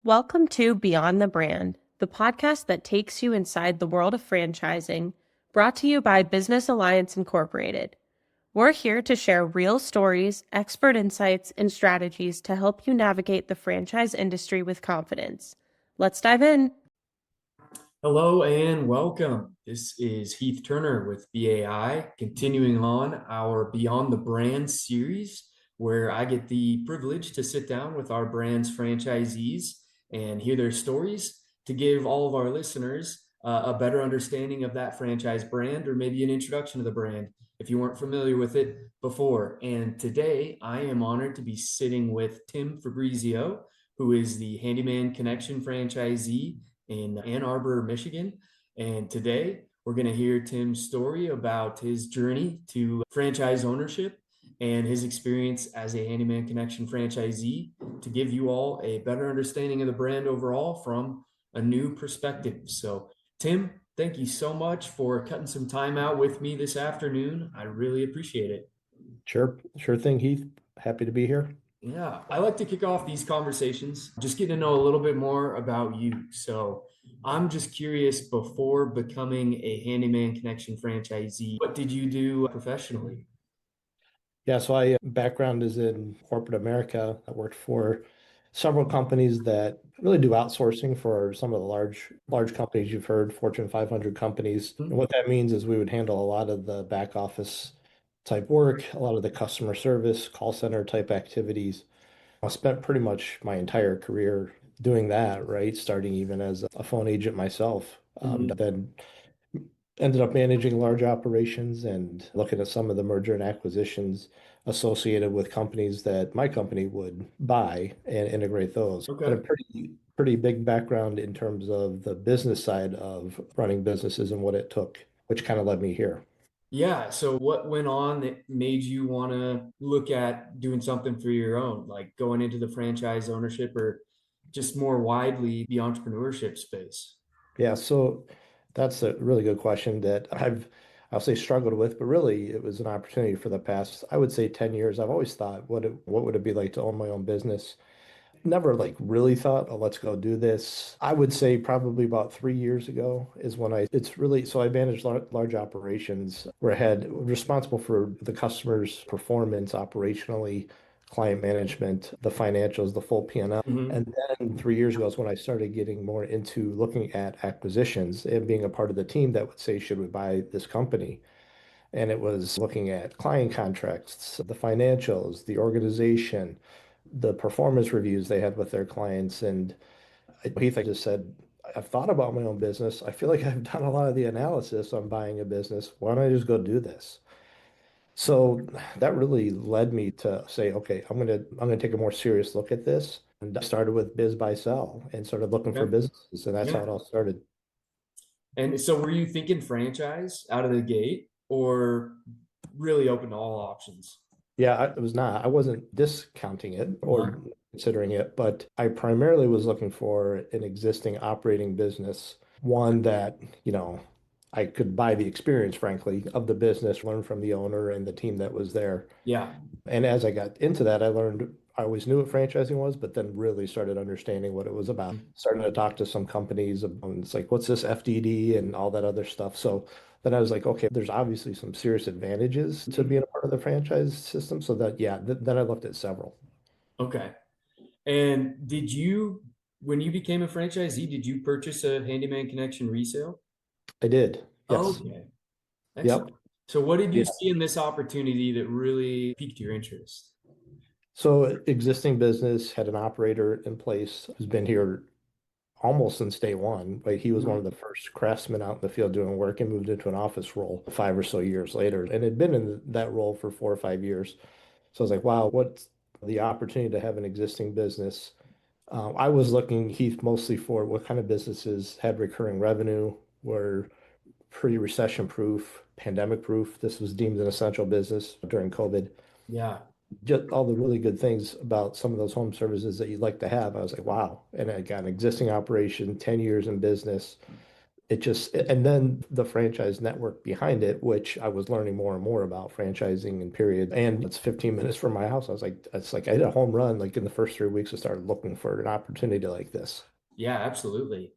Welcome to Beyond the Brand, the podcast that takes you inside the world of franchising, brought to you by Business Alliance Incorporated. We're here to share real stories, expert insights, and strategies to help you navigate the franchise industry with confidence. Let's dive in. Hello and welcome. This is Heath Turner with BAI, continuing on our Beyond the Brand series, where I get the privilege to sit down with our brand's franchisees and hear their stories to give all of our listeners a better understanding of that franchise brand or maybe an introduction to the brand if you weren't familiar with it before. And today I am honored to be sitting with Tim Fabrizio, who is the Handyman Connection franchisee in Ann Arbor, Michigan. And today we're going to hear Tim's story about his journey to franchise ownership and his experience as a Handyman Connection franchisee to give you all a better understanding of the brand overall from a new perspective. So, Tim, thank you so much for cutting some time out with me this afternoon. I really appreciate it. Sure thing, Heath. Happy to be here. Yeah, I like to kick off these conversations just getting to know a little bit more about you. So I'm just curious, before becoming a Handyman Connection franchisee, what did you do professionally? Yeah, so I background is in corporate America. I worked for several companies that really do outsourcing for some of the large companies you've heard, Fortune 500 companies. And Hmm. what that means is we would handle a lot of the back office type work, a lot of the customer service, call center type activities. I spent pretty much my entire career doing that, right? Starting even as a phone agent myself. Hmm. Then ended up managing large operations and looking at some of the merger and acquisitions associated with companies that my company would buy and integrate those. But a Okay. pretty big background in terms of the business side of running businesses and what it took, which kind of led me here. Yeah. So what went on that made you want to look at doing something for your own, like going into the franchise ownership or just more widely the entrepreneurship space? Yeah, so that's a really good question that I'll say struggled with, but really it was an opportunity for the past, I would say 10 years. I've always thought what would it be like to own my own business? Never like really thought, oh, let's go do this. I would say probably about 3 years ago is when it's really, so I managed large operations where I had responsible for the customer's performance operationally, client management, the financials, the full P&L. Hmm. And then 3 years ago is when I started getting more into looking at acquisitions and being a part of the team that would say, should we buy this company? And it was looking at client contracts, the financials, the organization, the performance reviews they had with their clients. And Heath, I just said, I've thought about my own business. I feel like I've done a lot of the analysis on buying a business. Why don't I just go do this? So that really led me to say, okay, I'm gonna take a more serious look at this. And I started with Biz Buy Sell and started looking for Okay. businesses. And that's how Yeah. it all started. And so were you thinking franchise out of the gate or really open to all options? It was not. I wasn't discounting it or Uh-huh. considering it, but I primarily was looking for an existing operating business, one that, I could buy the experience, frankly, of the business, learn from the owner and the team that was there. Yeah. And as I got into that, I learned I always knew what franchising was, but then really started understanding what it was about. Starting to talk to some companies, and it's like, what's this FDD and all that other stuff. So then I was like, okay, there's obviously some serious advantages to Mhm. being a part of the franchise system. So that, yeah, then I looked at several. Okay. And when you became a franchisee, did you purchase a Handyman Connection resale? I did. Yes. Okay. Yep. Excellent. So what did you Yeah. see in this opportunity that really piqued your interest? So existing business had an operator in place who's been here almost since day one. Like he was one of Mhm. the first craftsmen out in the field doing work and moved into an office role 5 or so years later and had been in that role for 4 or 5 years. So I was like, wow, what's the opportunity to have an existing business? I was looking, Heath, mostly for what kind of businesses had recurring revenue, were pretty recession proof, pandemic proof. This was deemed an essential business during COVID. Yeah. Just all the really good things about some of those home services that you'd like to have. I was like, wow. And I got an existing operation, 10 years in business, It just, and then the franchise network behind it, which I was learning more and more about franchising and period. And it's 15 minutes from my house. I was like, it's like I hit a home run like in the first 3 weeks. I started looking for an opportunity like this. Yeah, absolutely.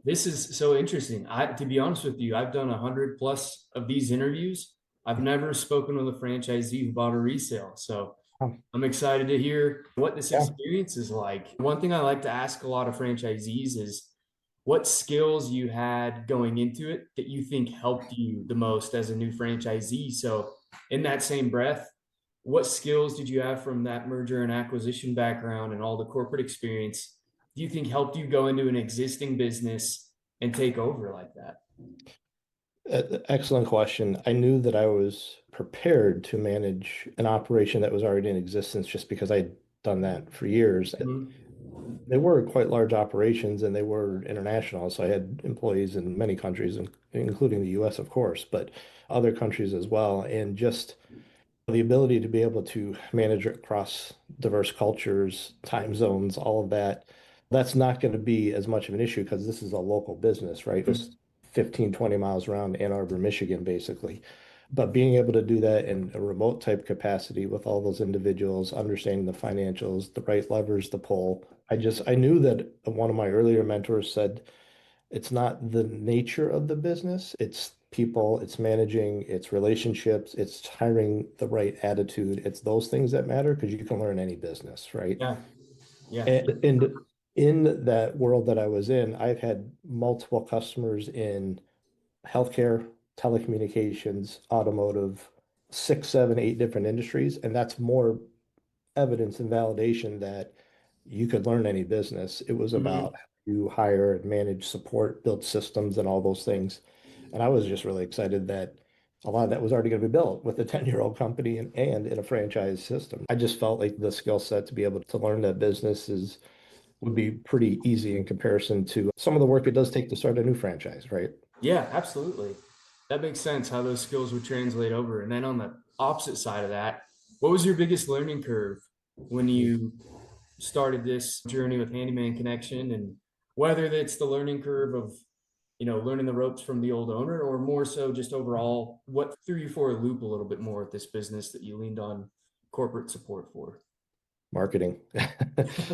This is so interesting. To be honest with you, I've done 100+ of these interviews. I've never spoken with a franchisee who bought a resale. So Oh, I'm excited to hear what this yeah. experience is like. One thing I like to ask a lot of franchisees is what skills you had going into it that you think helped you the most as a new franchisee. So, in that same breath, what skills did you have from that merger and acquisition background and all the corporate experience do you think helped you go into an existing business and take over like that? Excellent question. I knew that I was prepared to manage an operation that was already in existence just because I'd done that for years. Mhm. They were quite large operations and they were international. So I had employees in many countries, including the US, of course, but other countries as well. And just the ability to be able to manage across diverse cultures, time zones, all of that, that's not going to be as much of an issue because this is a local business, right? Just 15, 20 miles around Ann Arbor, Michigan, basically. But being able to do that in a remote type capacity with all those individuals, understanding the financials, the right levers to pull. I knew that one of my earlier mentors said, it's not the nature of the business, it's people, it's managing, it's relationships, it's hiring the right attitude. It's those things that matter because you can learn any business, right? Yeah, yeah. And in that world that I was in, I've had multiple customers in healthcare, telecommunications, automotive, six, seven, eight different industries. And that's more evidence and validation that you could learn any business. It was Mhm. about how you hire and manage support, build systems, and all those things. And I was just really excited that a lot of that was already going to be built with a 10-year-old company and in a franchise system. I just felt like the skill set to be able to learn that business is would be pretty easy in comparison to some of the work it does take to start a new franchise, right? Yeah, absolutely. That makes sense how those skills would translate over. And then on the opposite side of that, what was your biggest learning curve when you started this journey with Handyman Connection? And whether that's the learning curve of, learning the ropes from the old owner, or more so just overall, what threw you for a loop a little bit more with this business that you leaned on corporate support for? Marketing. So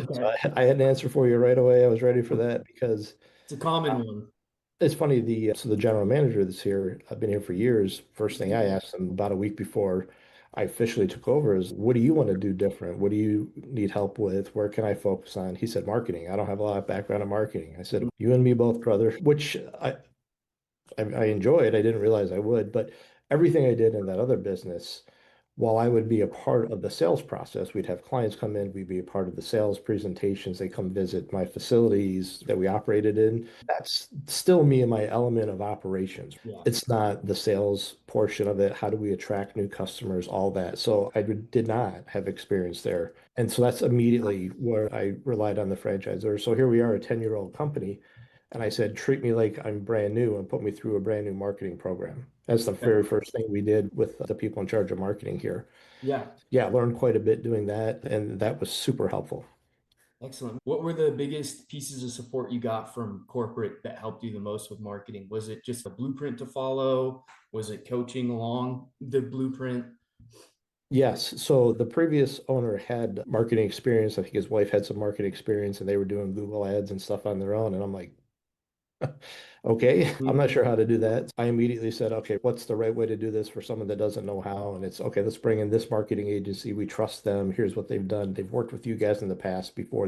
Okay. I had an answer for you right away. I was ready for that because It's a common one. it's funny, the general manager that's here, I've been here for years. First thing I asked him about a week before I officially took over is, what do you want to do different? What do you need help with? Where can I focus on? He said, marketing. I don't have a lot of background in marketing. I said, you and me both, brother, which I enjoyed. I didn't realize I would, but everything I did in that other business, while I would be a part of the sales process, we'd have clients come in, we'd be a part of the sales presentations. They come visit my facilities that we operated in. That's still me and my element of operations. Yeah. It's not the sales portion of it. How do we attract new customers? All that. So did not have experience there. And so that's immediately where I relied on the franchisor. So here we are, a 10-year-old company. And I said, treat me like I'm brand new and put me through a brand new marketing program. That's the Okay. very first thing we did with the people in charge of marketing here. Yeah. Yeah, learned quite a bit doing that, and that was super helpful. Excellent. What were the biggest pieces of support you got from corporate that helped you the most with marketing? Was it just a blueprint to follow? Was it coaching along the blueprint? Yes, so the previous owner had marketing experience. I think his wife had some marketing experience, and they were doing Google ads and stuff on their own. And I'm like, okay, I'm not Mhm. sure how to do that. I immediately said, okay, what's the right way to do this for someone that doesn't know how? And it's okay, let's bring in this marketing agency. We trust them. Here's what they've done. They've worked with you guys in the past before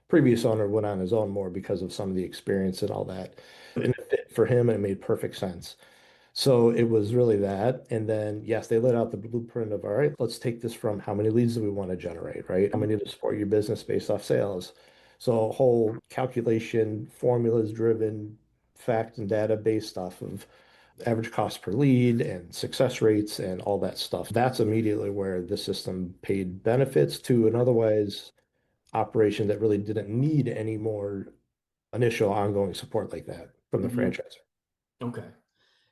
previous owner went on his own more because of some of the experience and all that. And it fit for him and it made perfect sense. So it was really that. And then, yes, they laid out the blueprint of, all right, let's take this from how many leads do we want to generate, right? How many to support your business based off sales? So whole calculation, formulas driven, fact and data based off of average cost per lead and success rates and all that stuff. That's immediately where the system paid benefits to an otherwise operation that really didn't need any more initial ongoing support like that from the Mhm. franchisor. Okay.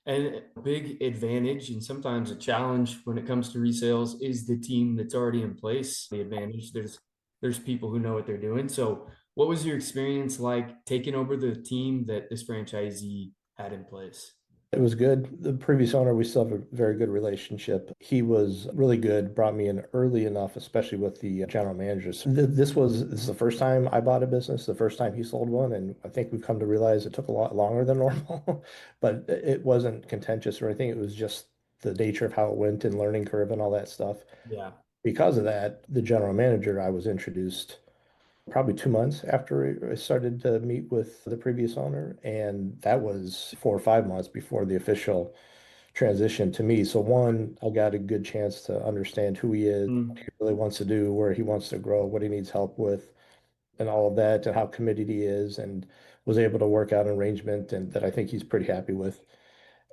And a big advantage and sometimes a challenge when it comes to resales is the team that's already in place. The advantage there's people who know what they're doing. So What was your experience like taking over the team that this franchisee had in place? It was good. The previous owner, we still have a very good relationship. He was really good, brought me in early enough, especially with the general managers. This is the first time I bought a business, the first time he sold one, and I think we've come to realize it took a lot longer than normal, but it wasn't contentious or anything. It was just the nature of how it went and learning curve and all that stuff. Yeah. Because of that, the general manager I was introduced probably 2 months after I started to meet with the previous owner. And that was 4 or 5 months before the official transition to me. So one, I got a good chance to understand who he is, what Mm. he really wants to do, where he wants to grow, what he needs help with, and all of that, and how committed he is, and was able to work out an arrangement and that I think he's pretty happy with.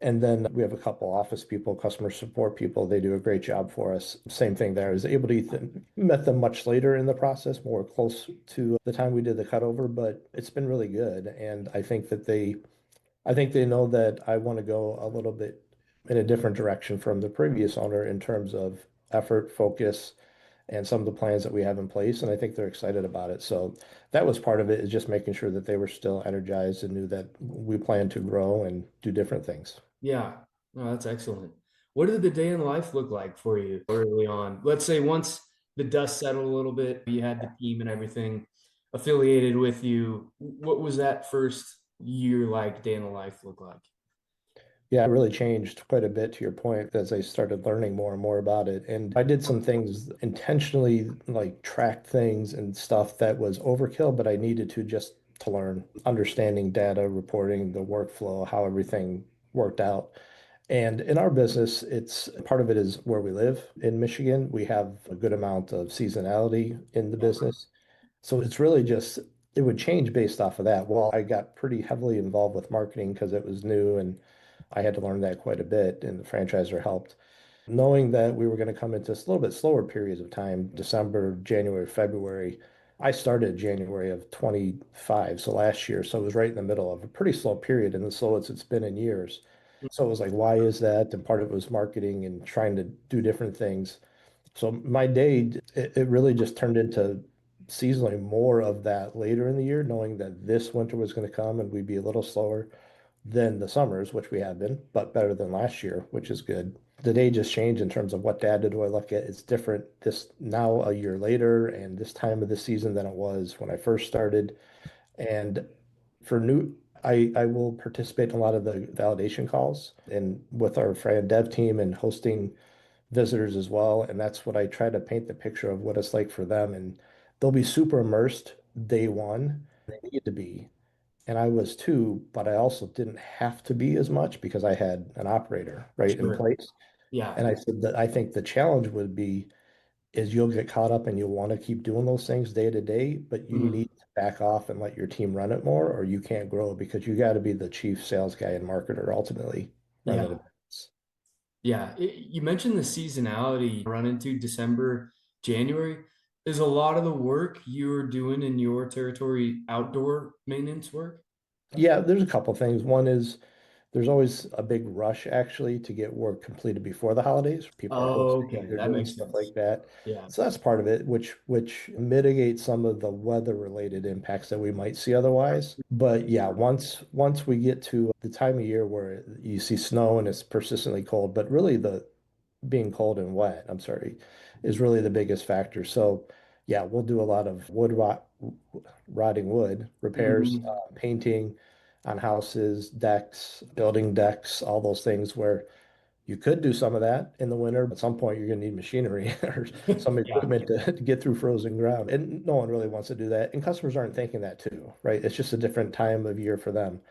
And then we have a couple office people, customer support people. They do a great job for us. Same thing there. I was able to met them much later in the process, more close to the time we did the cutover, but it's been really good. And I think they know that I want to go a little bit in a different direction from the previous owner in terms of effort, focus, and some of the plans that we have in place. And I think they're excited about it. So that was part of it, is just making sure that they were still energized and knew that we plan to grow and do different things. Yeah. No, that's excellent. What did the day in life look like for you early on? Let's say once the dust settled a little bit, you had the team and everything affiliated with you. What was that first year like day in the life look like? Yeah, it really changed quite a bit to your point as I started learning more and more about it. And I did some things intentionally, like track things and stuff that was overkill, but I needed to just to learn, understanding data, reporting, the workflow, how everything worked out. And in our business, it's part of it is where we live in Michigan. We have a good amount of seasonality in the Yeah. business. So it's really just, it would change based off of that. Well, I got pretty heavily involved with marketing because it was new and I had to learn that quite a bit, and the franchisor helped. Knowing that we were going to come into a little bit slower periods of time, December, January, February. I started January of 25, so last year. So it was right in the middle of a pretty slow period and the slowest it's been in years. So it was like, why is that? And part of it was marketing and trying to do different things. So my day, it really just turned into seasonally more of that later in the year, knowing that this winter was going to come and we'd be a little slower than the summers, which we have been, but better than last year, which is good. The day just changed in terms of what data do I look at. It's different this now a year later and this time of the season than it was when I first started. And for new, I will participate in a lot of the validation calls and with our Fran dev team and hosting visitors as well. And that's what I try to paint the picture of what it's like for them. And they'll be super immersed day one. They need to be. And I was too, but I also didn't have to be as much because I had an operator right in Sure. place. Yeah. And I said that I think the challenge would be is you'll get caught up and you'll want to keep doing those things day to day, but you Mhm. need to back off and let your team run it more, or you can't grow because you got to be the chief sales guy and marketer ultimately running a Yeah. business. Yeah. You mentioned the seasonality run into December, January. Is a lot of the work you're doing in your territory outdoor maintenance work? Yeah, there's a couple things. One is there's always a big rush actually to get work completed before the holidays. People are Oh, hosting, okay. they're That doing makes stuff sense. like that. Yeah. So that's part of it, which mitigates some of the weather related impacts that we might see otherwise. But yeah, once we get to the time of year where you see snow and it's persistently cold, but really the being cold and wet, I'm sorry, is really the biggest factor. So yeah, we'll do a lot of rotting wood repairs, Mhm. painting on houses, decks, building decks, all those things where you could do some of that in the winter, but at some point you're going to need machinery or some Yeah. equipment to get through frozen ground. And no one really wants to do that. And customers aren't thinking that too, right? It's just a different time of year for them. Right.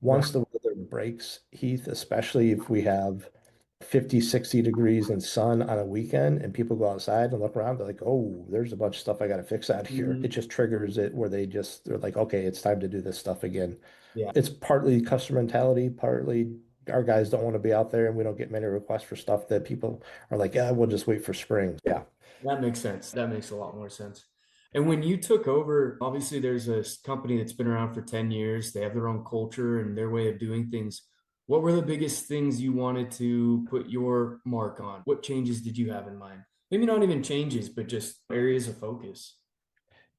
Once the weather breaks, Heath, especially if we have 50, 60 degrees and sun on a weekend and people go outside and look around, they're like, oh, there's a bunch of stuff I got to fix out here. It Mhm. just triggers it where they're like, okay, it's time to do this stuff again. Yeah. It's partly customer mentality, partly our guys don't want to be out there and we don't get many requests for stuff that people are like, yeah, we'll just wait for spring. Yeah. That makes sense. That makes a lot more sense. And when you took over, obviously there's a company that's been around for 10 years. They have their own culture and their way of doing things. What were the biggest things you wanted to put your mark on? What changes did you have in mind? Maybe not even changes, but just areas of focus.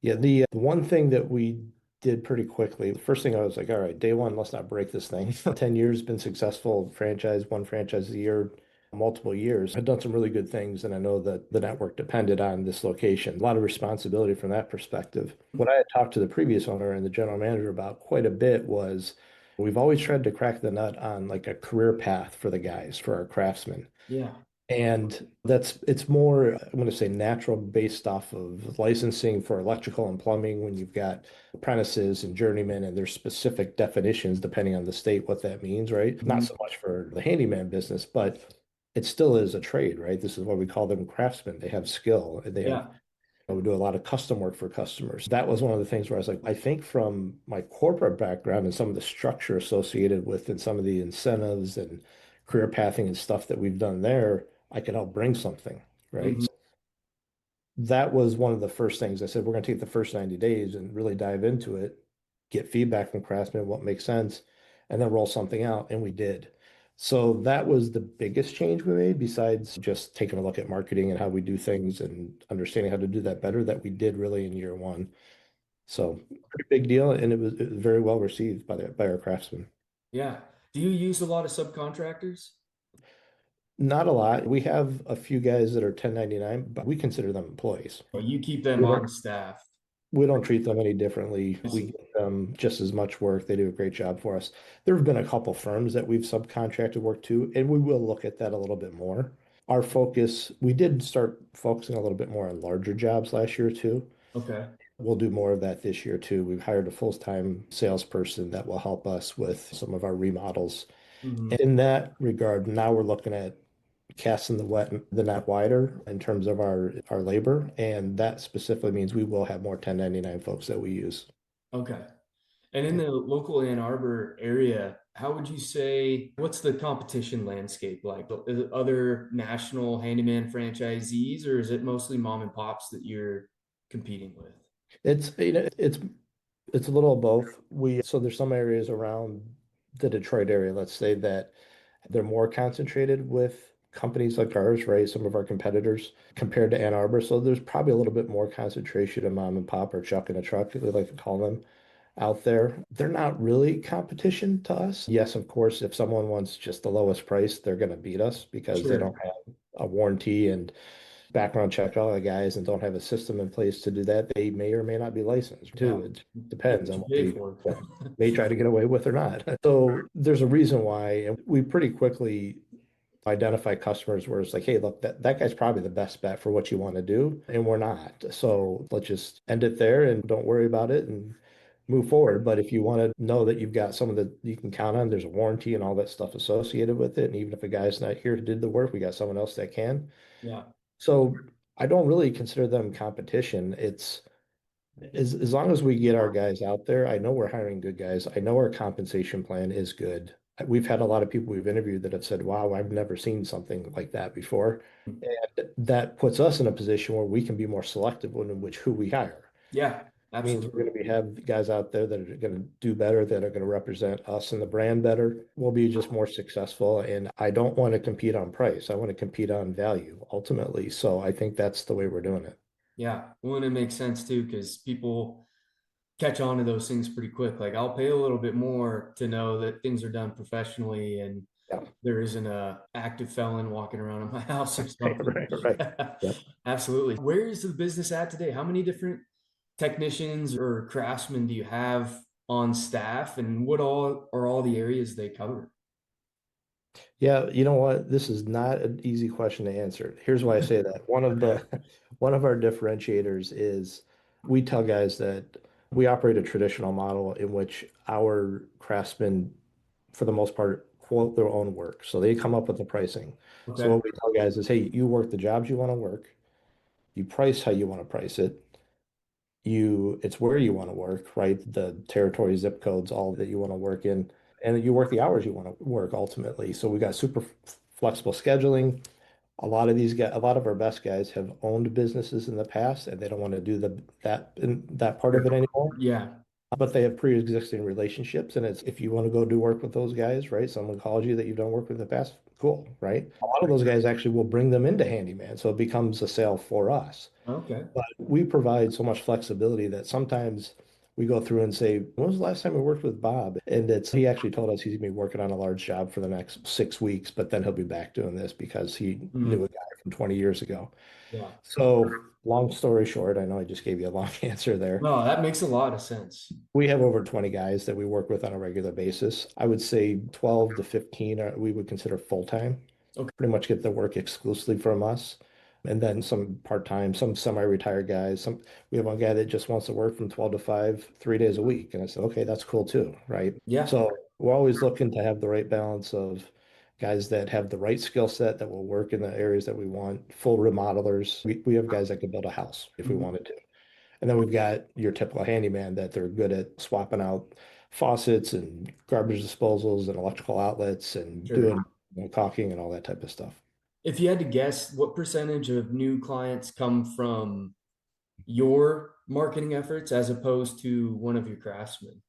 Yeah, the one thing that we did pretty quickly, the first thing I was like, all right, day one, let's not break this thing. 10 years, been successful, franchise, one franchise a year, multiple years. I've done some really good things, and I know that the network depended on this location. A lot of responsibility from that perspective. What I had talked to the previous owner and the general manager about quite a bit was we've always tried to crack the nut on like a career path for the guys, for our craftsmen. Yeah. And it's more, I'm going to say natural based off of licensing for electrical and plumbing when you've got apprentices and journeymen and there's specific definitions depending on the state what that means, right? Not Mhm. so much for the handyman business, but it still is a trade, right? This is why we call them craftsmen. They have skill. They have Yeah. we do a lot of custom work for customers. That was one of the things where I was like, I think from my corporate background and some of the structure associated with and some of the incentives and career pathing and stuff that we've done there, I could help bring something, right? Mhm. So that was one of the first things I said, we're going to take the first 90 days and really dive into it, get feedback from craftsmen, what makes sense, and then roll something out. And we did. So that was the biggest change we made, besides just taking a look at marketing and how we do things and understanding how to do that better, that we did really in year one. So pretty big deal, and it was very well received by by our craftsmen. Yeah. Do you use a lot of subcontractors? Not a lot. We have a few guys that are 1099, but we consider them employees. Or you keep them We on don't staff? we don't treat them any differently. I We see. give them just as much work. They do a great job for us. There have been a couple firms that we've subcontracted work to, and we will look at that a little bit more. Our focus, we did start focusing a little bit more on larger jobs last year too. Okay. We'll do more of that this year too. We've hired a full-time salesperson that will help us with some of our remodels. Hmm. In that regard, now we're looking at casting the net wider in terms of our labor, and that specifically means we will have more 1099 folks that we use. Okay. And in the local Ann Arbor area, how would you say, what's the competition landscape like? Is it other national handyman franchisees, or is it mostly mom and pops that you're competing with? It's it's a little of both. We so there's some areas around the Detroit area, let's say, that they're more concentrated with companies like ours, right? Some of our competitors compared to Ann Arbor. So there's probably a little bit more concentration of mom and pop or chuck in a truck, we like to call them, out there. They're not really competition to us. Yes, of course, if someone wants just the lowest price, they're going to beat us because they don't Sure. have a warranty and background check all the guys and don't have a system in place to do that. They may or may not be licensed too. Yeah. It Get depends what on you what pay they for. may try to get away with or not. So there's a reason why, and we pretty quickly identify customers where it's like, hey, look, that guy's probably the best bet for what you want to do, and we're not. So let's just end it there and don't worry about it and move forward. But if you want to know that you've got someone that you can count on, there's a warranty and all that stuff associated with it. And even if a guy's not here who did the work, we got someone else that can. Yeah. So I don't really consider them competition. It's as long as we get our guys out there, I know we're hiring good guys. I know our compensation plan is good. We've had a lot of people we've interviewed that have said, wow, I've never seen something like that before. And that puts us in a position where we can be more selective in which who we hire. Yeah, Means we're absolutely. going to have guys out there that are going to do better, that are going to represent us and the brand better. We'll be just more successful. And I don't want to compete on price. I want to compete on value ultimately. So I think that's the way we're doing it. Yeah. Well, and it makes sense too, because people catch on to those things pretty quick. Like I'll pay a little bit more to know that things are done professionally and Yeah. there isn't a active felon walking around in my house or Right, something. right, right. Yep. Absolutely. Where is the business at today? How many different technicians or craftsmen do you have on staff, and what all are all the areas they cover? Yeah, you know what? This is not an easy question to answer. Here's why I say that. One of Okay. the one of our differentiators is we tell guys that we operate a traditional model in which our craftsmen, for the most part, quote their own work. So they come up with the pricing. So Okay. what we tell guys is, hey, you work the jobs you want to work, you price how you want to price it, it's where you want to work, right? The territory, zip codes, all that you want to work in, and you work the hours you want to work ultimately. So we got super flexible scheduling. A lot of these guys, a lot of our best guys have owned businesses in the past, and they don't want to do that part of it anymore. Yeah. but they have pre-existing relationships. And it's if you want to go do work with those guys, right? Someone calls you that you've done work with in the past, cool, right? A lot of those guys actually will bring them into Handyman. So it becomes a sale for us. Okay. But we provide so much flexibility that sometimes we go through and say, when was the last time we worked with Bob? And he actually told us he's gonna be working on a large job for the next 6 weeks, but then he'll be back doing this because he knew Mm, a guy from 20 years ago. yeah. So long story short, I know I just gave you a long answer there. No, that makes a lot of sense. We have over 20 guys that we work with on a regular basis. I would say 12 to 15 we would consider full-time, Okay. pretty much get the work exclusively from us. And then some part-time, some semi-retired guys. We have one guy that just wants to work from 12 to 5, 3 days a week. And I said, okay, that's cool too, right? Yeah. So we're always looking to have the right balance of guys that have the right skill set that will work in the areas that we want, full remodelers. We have guys that could build a house if we Mhm. wanted to. And then we've got your typical handyman that they're good at swapping out faucets and garbage disposals and electrical outlets and Sure. doing caulking and all that type of stuff. If you had to guess, what percentage of new clients come from your marketing efforts as opposed to one of your craftsmen?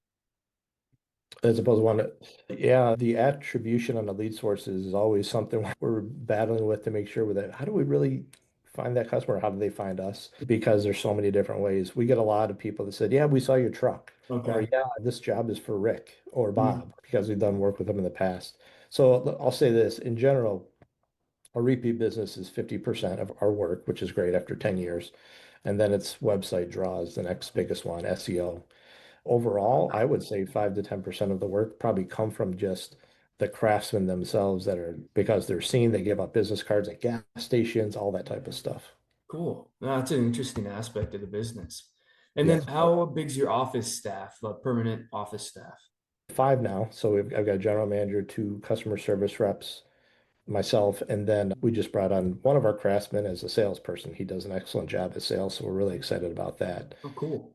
As opposed to one, yeah, the attribution on the lead sources is always something we're battling with to make sure that how do we really find that customer? How do they find us? Because there's so many different ways. We get a lot of people that said, yeah, we saw your truck, or Okay. yeah, this job is for Rick or Mhm. Bob because we've done work with them in the past. So I'll say this in general, our repeat business is 50% of our work, which is great after 10 years. And then it's website draws, the next biggest one, SEO. Overall, I would say 5 to 10% of the work probably come from just the craftsmen themselves that are because they're seen, they give up business cards at gas stations, all that type of stuff. Cool. No, that's an interesting aspect of the business. And then Yes. how big's your office staff, the permanent office staff? Five now. So I've got a general manager, two customer service reps, myself, and then we just brought on one of our craftsmen as a salesperson. He does an excellent job at sales, so we're really excited about that. Oh, cool.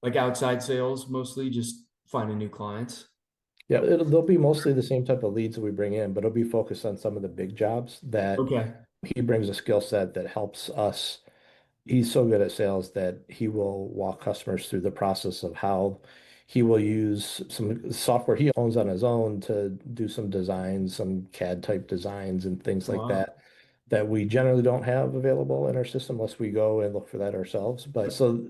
Like outside sales, mostly just finding new clients. Yeah, they'll be mostly the same type of leads that we bring in, but it'll be focused on some of the big jobs that Okay. he brings a skill set that helps us. He's so good at sales that he will walk customers through the process of how he will use some software he owns on his own to do some designs, some CAD type designs and things like Wow. that that we generally don't have available in our system unless we go and look for that ourselves. But so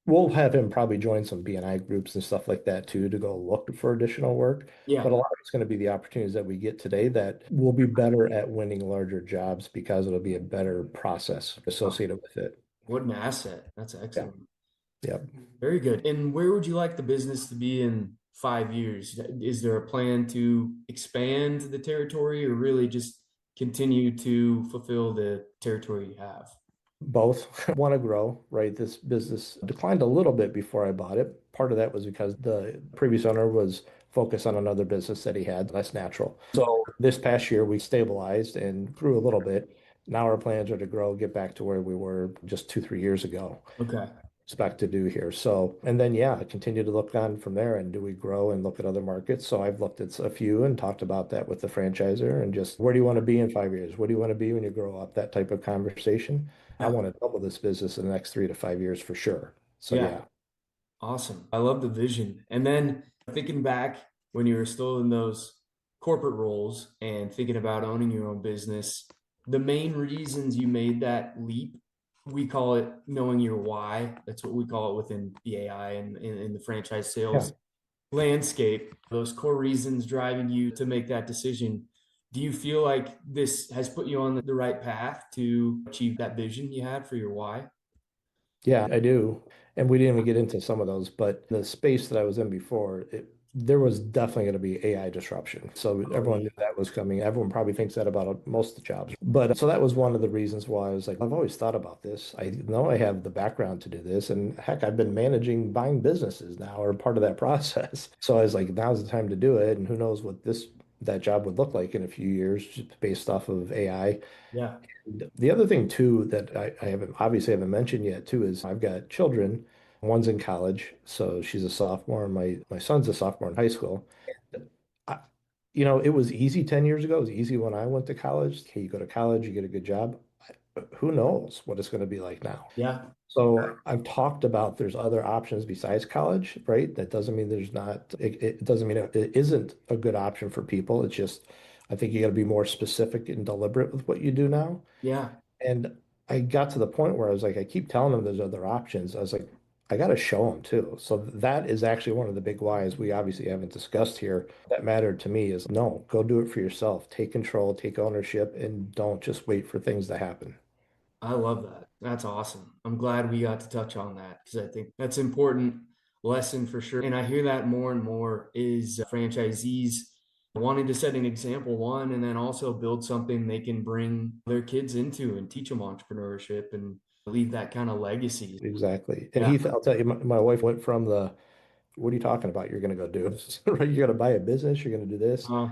we'll have him probably join some BNI groups and stuff like that too to go look for additional work. But Yeah. a lot of it's going to be the opportunities that we get today that we'll be better at winning larger jobs because it'll be a better process Oh, associated with it. what an asset. That's Yeah. excellent. Yeah. Very good. And where would you like the business to be in 5 years? Is there a plan to expand the territory or really just continue to fulfill the territory you have? Both want to grow, right? This business declined a little bit before I bought it. Part of that was because the previous owner was focused on another business that he had. That's natural. So this past year, we stabilized and grew a little bit. Now our plans are to grow, get back to where we were just 2, 3 years ago. Okay. Expect to do here. So, and then, yeah, continue to look on from there. And do we grow and look at other markets? So I've looked at a few and talked about that with the franchisor and just where do you want to be in 5 years? What do you want to be when you grow up? That type of conversation. I Yeah. want to double this business in the next 3 to 5 years for sure. So, Yeah. yeah. Awesome. I love the vision. And then thinking back when you were still in those corporate roles and thinking about owning your own business, the main reasons you made that leap, we call it knowing your why. That's what we call it within the AI and in the franchise Yeah. sales landscape. Those core reasons driving you to make that decision. Do you feel like this has put you on the right path to achieve that vision you had for your why? Yeah, I do. And we didn't even get into some of those, but the space that I was in before, there was definitely going to be AI disruption. So Oh, everyone yeah. knew that was coming. Everyone probably thinks that about most of the jobs. But so that was one of the reasons why I was like, I've always thought about this. I know I have the background to do this. And heck, I've been managing buying businesses now or part of that process. So I was like, now's the time to do it. And who knows what that job would look like in a few years just based off of AI. Yeah. The other thing too that I haven't mentioned yet too is I've got children. One's in college, so she's a sophomore, and my son's a sophomore in high school. I, it was easy 10 years ago. It was easy when I went to college. Okay, you go to college, you get a good job. who knows what it's going to be like now? Yeah. So I've talked about there's other options besides college, right? That doesn't mean there's not, it doesn't mean it isn't a good option for people. It's just, I think you got to be more specific and deliberate with what you do now. Yeah. And I got to the point where I was like, I keep telling them there's other options. I was like, I got to show them too. So that is actually one of the big whys we obviously haven't discussed here that mattered to me is no, go do it for yourself. Take control, take ownership, and don't just wait for things to happen. I love that. That's awesome. I'm glad we got to touch on that because I think that's an important lesson for sure. And I hear that more and more is franchisees wanting to set an example, one, and then also build something they can bring their kids into and teach them entrepreneurship and leave that kind of legacy. Exactly. And Yeah. Heath, I'll tell you, my wife went from the what are you talking about? You're going to go do this, right? You're going to buy a business. You're going to do this Uh,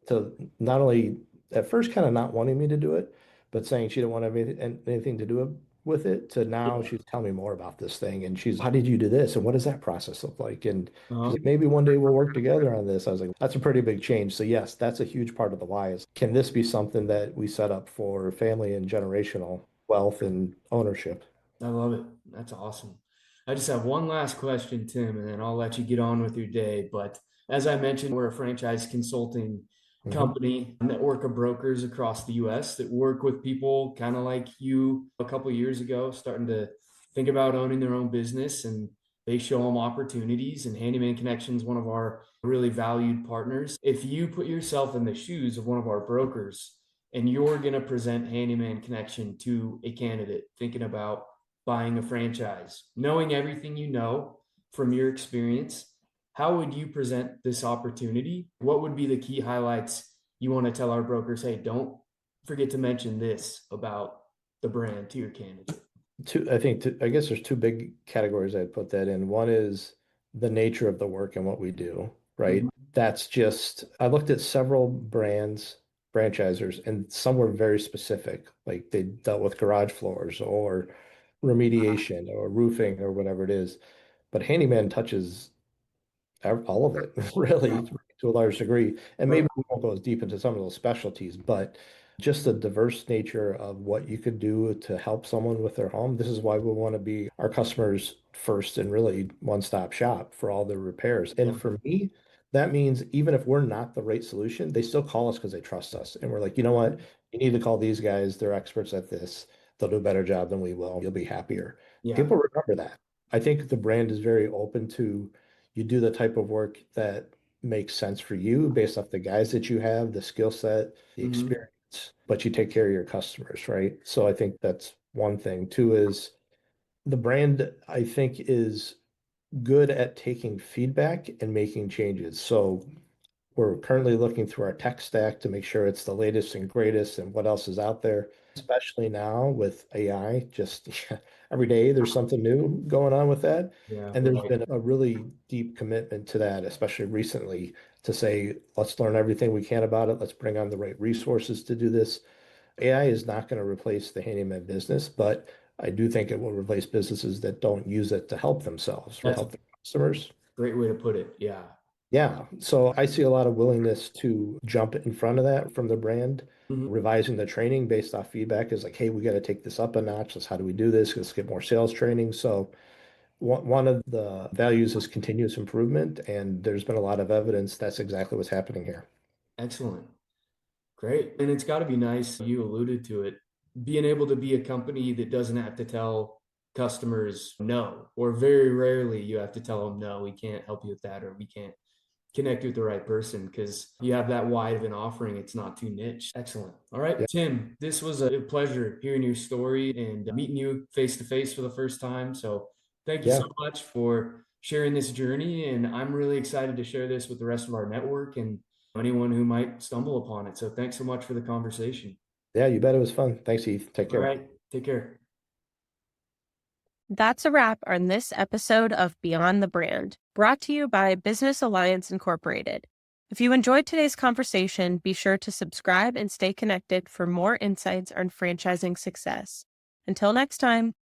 to not only at first kind of not wanting me to do it, but saying she didn't want to have anything to do with it to now yeah. she's telling me more about this thing. And she's, how did you do this? And what does that process look like? And she's Uh, like, maybe one day we'll work together on this. I was like, that's a pretty big change. So yes, that's a huge part of the why is can this be something that we set up for family and generational wealth and ownership? I love it. That's awesome. I just have one last question, Tim, and then I'll let you get on with your day. But as I mentioned, we're a franchise consulting Mhm. company, a network of brokers across the US that work with people kind of like you a couple years ago, starting to think about owning their own business and they show them opportunities. And Handyman Connection is one of our really valued partners. If you put yourself in the shoes of one of our brokers and you're going to present Handyman Connection to a candidate thinking about buying a franchise, knowing everything you know from your experience, how would you present this opportunity? What would be the key highlights you want to tell our brokers? Hey, don't forget to mention this about the brand to your candidate. I guess there's two big categories I'd put that in. One is the nature of the work and what we do, right? Mhm. That's just, I looked at several brands, franchisers, and some were very specific. Like they dealt with garage floors or remediation or roofing or whatever it is. But Handyman touches all of it, Yeah. really, to a large degree. And maybe Right. we won't go as deep into some of those specialties, but just the diverse nature of what you could do to help someone with their home. This is why we want to be our customers first and really one-stop shop for all their repairs. Yeah. And for me, that means even if we're not the right solution, they still call us because they trust us. And we're like, you know what? You need to call these guys. They're experts at this. They'll do a better job than we will. You'll be happier. Yeah. People remember that. I think the brand is very open to you do the type of work that makes sense for you based off the guys that you have, the skill set, the Mhm. experience, but you take care of your customers, right? So I think that's one thing. Two is the brand, I think, is good at taking feedback and making changes. So we're currently looking through our tech stack to make sure it's the latest and greatest and what else is out there, especially now with AI. Just every day there's something new going on with that. Yeah. And there's Right. been a really deep commitment to that, especially recently, to say, let's learn everything we can about it. Let's bring on the right resources to do this. AI is not going to replace the handyman business, but I do think it will replace businesses that don't use it to help themselves or That's a help their customers. great way to put it. Yeah. Yeah, so I see a lot of willingness to jump in front of that from the brand. Mhm. Revising the training based off feedback is like, hey, we got to take this up a notch. Let's how do we do this? Let's get more sales training. So one of the values is continuous improvement, and there's been a lot of evidence that's exactly what's happening here. Excellent. Great. And it's got to be nice, you alluded to it, being able to be a company that doesn't have to tell customers no, or very rarely you have to tell them, no, we can't help you with that, or we can't connect with the right person because you have that wide of an offering. It's not too niche. Excellent. All right, Yeah, Tim, this was a pleasure hearing your story and meeting you face to face for the first time. So thank you so yeah, much for sharing this journey. And I'm really excited to share this with the rest of our network and anyone who might stumble upon it. So thanks so much for the conversation. yeah. You bet it was fun. Thanks, Heath. Take All care. right, take care. That's a wrap on this episode of Beyond the Brand, brought to you by Business Alliance Incorporated. If you enjoyed today's conversation, be sure to subscribe and stay connected for more insights on franchising success. Until next time.